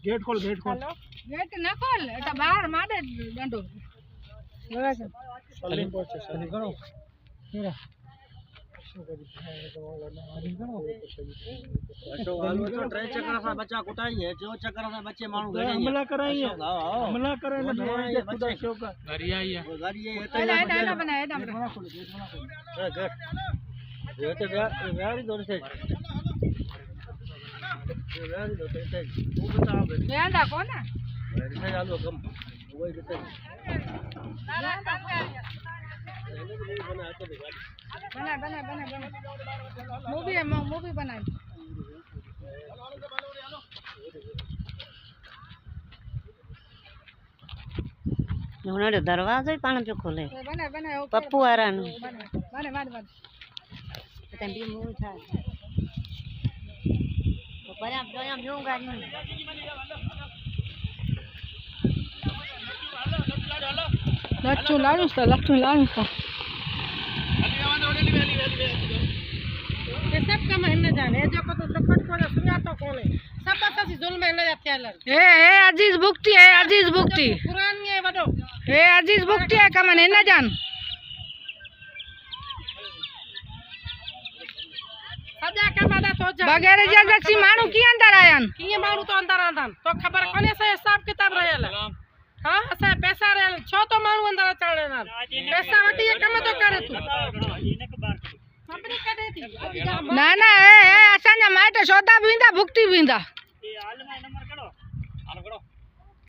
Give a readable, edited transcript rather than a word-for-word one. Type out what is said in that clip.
gate खोल gate न खोल एटा बाहर मारे डंडो बराबर सलीम पहुंचे सलीम करो मेरा ट्रेन चक्कर सा बच्चा कुटाई है जो चक्कर सा बच्चे मानू गए हमला कराई है हमला करे ने खुदा शौक गाड़ी आई है एटा बना एटा बना खोल गेट ये तो व्यारी दौर से व्यारी दौर से वो बता बेंदा कौन है ऐसा चालू कम वही कितने बना मूवी बनाई उन्होंने दरवाजा ही पान पे खोले पप्पू वाला बने तंबी मुंह था तो पर आप जो हम जोंगा नहीं लट्टू लाणू सा ये सब काम है न जाने जो को तो सपोर्ट को सुना तो कोले सब बस जुल्म ले जाते हैं ए अजीज भुक्ति है अजीज भुक्ति कुरान ये बडो ए अजीज भुक्ति है कमन है न जान सजा कमादा तो बगैर इजाजत सी मानू की अंदर आयन की मानू तो अंदर आंदन तो खबर कोने से हिसाब किताब रहेला हां असा पैसा रहेला छो तो मानू अंदर चढ़े ना पैसा वटी ये कम तो करे तू ना ना ए असा ना माए तो सौदा बींदा भुक्ति बींदा ए हाल में नंबर करो